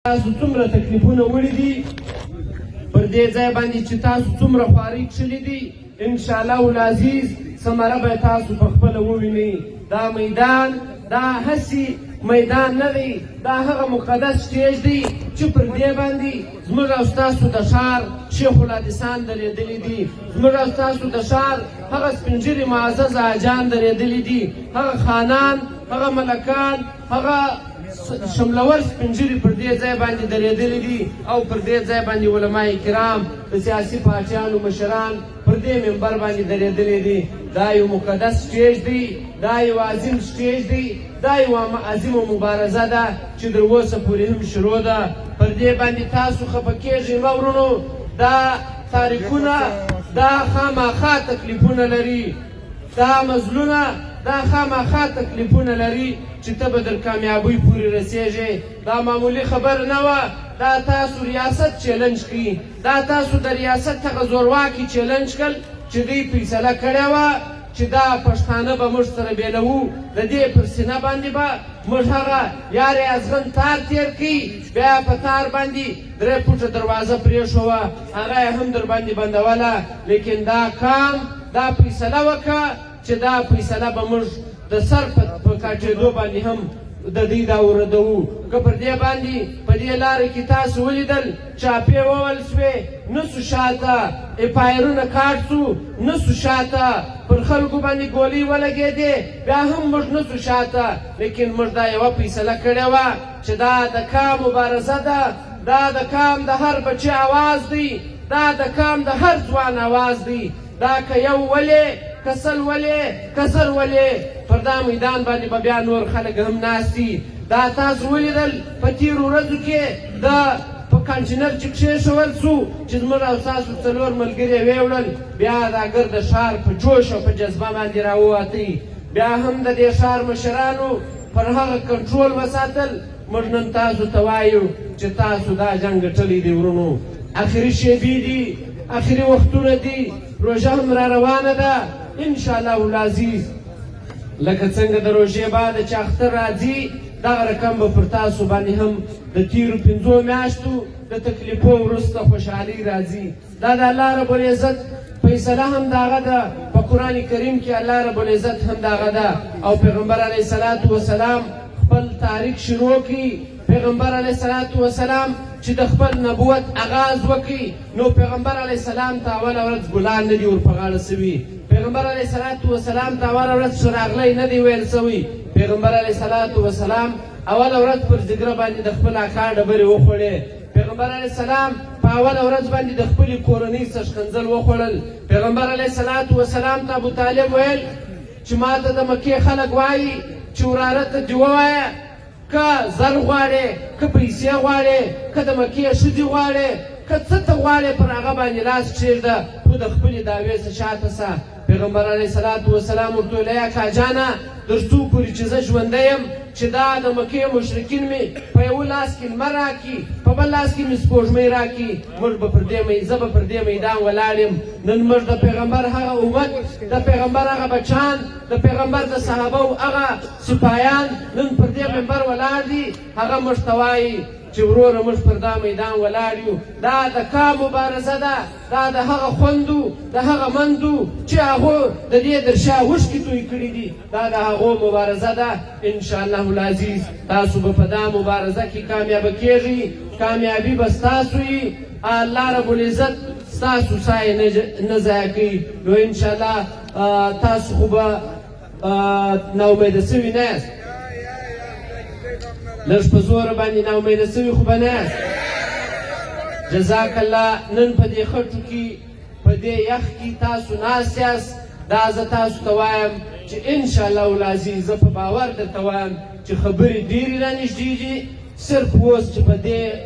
تاسو څومره تکلیفونه وړي دي پر دې ځای باندې چې تاسو څومره خوارۍ کښلي دي انشاءالله العزیز ثمره به تاسو په خپله ووینئ. دا میدان دا هسې میدان نه دی، دا هغه مقدس سټیج دی چې پر دې باندې زموږ او ستاسو د ښار شیخ الحدیثان درېدلي دي، زموږ او ستاسو د ښار هغه سپین ږیري معزز حاجان درېدلي دي، هغه خانان، هغه ملکان، هغه شملور سپین ږیري پر دې ځای باندې درېدلي دي او پر دې ځای باندې علماء کرام د سیاسي پاچیانو مشران پر دې منبر باندې درېدلي دي. دا یو مقدس سټیج دی، دا یو عظیم سټیج دی، دا یو عظیمه مبارزه ده چې تر اوسه پورې هم شروع ده. پر دې باندې تاسو خفه کېږئ مه ورونو، دا تاریخونه دا خامخا تکلیفونه لري، دا مزلونه دا خامخا تکلیفونه لري چې ته به در کامیابۍ پورې رسېږې. دا معمولي خبر نه وه، دا تاسو ریاست چیلنج کړي، دا تاسو د ریاست هغه زورواکي چیلنج کړل چې دوی فیصله کړې وه چې دا پښتانه به موږ سره بېلوو، د دې پر سینه باندې به موږ هغه یار ازغن تار تېر کړي، بیا په تار باندې 3 فوټه دروازه پرېښوه، هغه یې هم در باندې بندوله. لیکن دا کام دا فیصله وکړه چې دا فیصله به موږ د سر په کاټېدو باندې هم د دوی دا وردوو. که پر دې باندې په دې لارې کې تاسو ولیدل چاپې وول سوې، نه سو شاته افایرونه کاټ سو، نه سو شاته پر خلکو باندې ګولۍ ولګېدې، بیا هم موږ نه سو شاته. لیکن موږ دا یوه فیصله کړې وه چې دا د کام مبارزه ده، دا د کام د هر بچي اواز دی، دا د کام د هر ځوان اواز دی. دا که یو ولې کسل ولې کسر ولې پر دا میدان باندې به بیا نور خلک هم ناست دي. دا تاسو ولیدل په تېرو ورځو کې د په کانټینر چې کښېښول سو چې زموږ او ستاسو 4 ملګري ویې وړل، بیا دا ګرده ښار په جوش او په جذبه باندې راووتی. بیا هم د دې ښار مشرانو پر هغه کنټرول وساتل. موږ نن تاسو ته وایو چې تاسو دا جنګ ګټلی دی ورونو، اخري شیبې دي، اخري وختونه دي، روژه هم را روانه ده انشاءالله العزیز. لکه څنګه د روژې بعد چې اختر راځي دغه رقم به پر تاسو باندې هم د تېرو 5 میاشتو د تکلیفو وروسته خوشحالي راځي. دا د الله رب العزت فیصله هم د هغه ده، په قرآن کریم کې الله رب العزت هم د هغه ده. او پیغمبر علیه الصلاة وسلام خپل تاریخ شروع کړي. پیغمبر علیه الصلاة وسلام چې د خپل نبوت آغاز وکړي نو پیغمبر علیه السلام ته اوله ورځ ګلان نه دي ور په غاړه سوي، پیغمبر علیه الصلاة وسلام ته اوله ورځ شراغلی نه دی ویل سوی، پیغمبر علیه الصلاة وسلام اوله ورځ پر ځګره باندې د خپل اکا ډبرې وخوړې، پیغمبر علیه السلام په اوله ورځ باندې د خپلې کورنۍ څه ښکنځل وخوړل. پیغمبر علیه الصلاة وسلام ته ابوطالب ویل چې ما ته د مکې خلک وایي چې وراره ته دې ووایه که زر غواړې، که پیسې غواړې، که د مکې ښځې غواړې، که څه ته غواړې پر هغه باندې لاس کښېږده، خو د خپلې دعوې څه شاته سه. پیغمبر علیه الصلاة وسلام ورته ویل ای اکا جانه در څو پورې چې زه ژوندی یم چې دا د مکې مشرکین مې په یوه لاس کې لمر راکړي، په بل لاس کې مې سپوږمۍ راکړي، زه به پر دې میدان ولاړ یم. نن موږ د پیغمبر هغه امت، د پیغمبر هغه بچان، د پیغمبر د صحابو هغه سپایان نن پر دې منبر ولاړ دي. هغه موږ ته وایي چې وروره موږ پر دا میدان ولاړ یو. دا د کام مبارزه ده، دا د هغه خوندو د هغه مندو چې هغو د دې در شا اوښکې توی کړي دي، دا د هغو مبارزه ده. انشاءالله العزیز تاسو به په دا مبارزه کې کامیابه کېږئ، کامیابي به ستاسو وي، الله رب العزت ستاسو سایه نه ضایع کوي. نو انشاءالله تاسو خو به ناامیده سوي نه یاست، لږ په زوره باندې ناامیده سوي خو به نه یاست. جزاک الله. نن په دې خټو کې په دې یخ کې تاسو ناست یاست. دا زه تاسو ته وایم چې انشاءالله العزیز زه په باور درته وایم چې خبرې ډېرې رانږدې دي، صرف اوس چې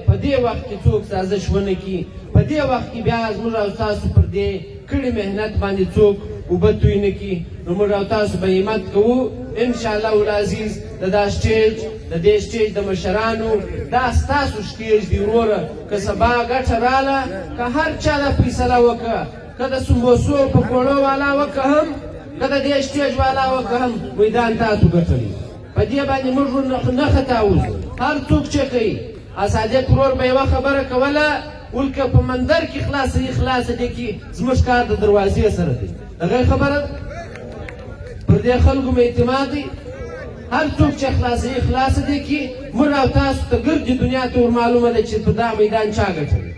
په دې وخت کې څوک سازش ونه کړي، په دې وخت کې بیا زموږ او تاسو پر دې کړي محنت باندې څوک اوبه توی نه کړي، نو موږ او تاسو به همت کوو انشاءالله العزیز. د دا سټیج د دې سټیج د مشرانو دا ستاسو سټیج دی وروره. که سبا ګټه راله، که هر چا دا فیصله وکړه، که د سموسو پکوړو والا وکړه هم، که د دې سټیج والا وکړه هم، میدان تاسو ګټلی. په دې باندې موږ نه خطا اوسو. هر څوک چې کوي صادق ورور به یوه خبره کوله ول که په مندر کې خلاصه دی کې زموږ کار د دروازې سره دی دغه خبره ده پر دې خلکو مې اعتماد دی هر څوک چې خلاصه دی کې موږ او تاسو ته ګردې دنیا ته ور معلومه ده چې په دا میدان چا ګټلی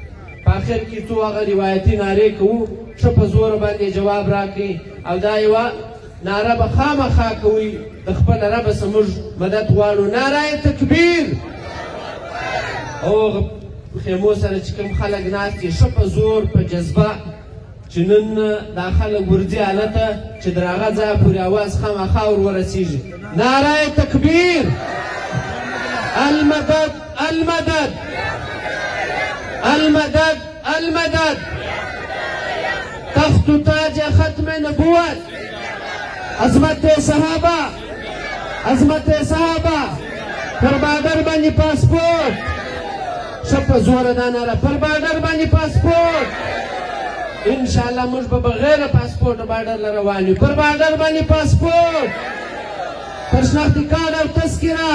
په آخر کې څو هغه روایتي نارې کوو ښه په زوره باندې جواب راکړي او دا یوه ناره به خامخا کوئ د خپل ربه څخه موږ مدد غواړو ناره تکبیر او خیمو سره چې کوم خلک ناست دي ښه په زور په جذبه چې نن دا خلک ورځي هلته چې در هغه ځایه پورې اواز خامخا ور ورسېږي ناره تکبیر المدد المدد المدد المدد تخت تاج ختم نبوت عظمت صحابه عظمت صحابه پر بادر باندې پاسپورت ښه په زوره دا ناره پر بارډر باندې پاسپورت انشاءالله موږ به بغیر پاسپورټ بارډر له روان یو پر بارډر باندې پاسپورت پر شناختي کارت او تذکره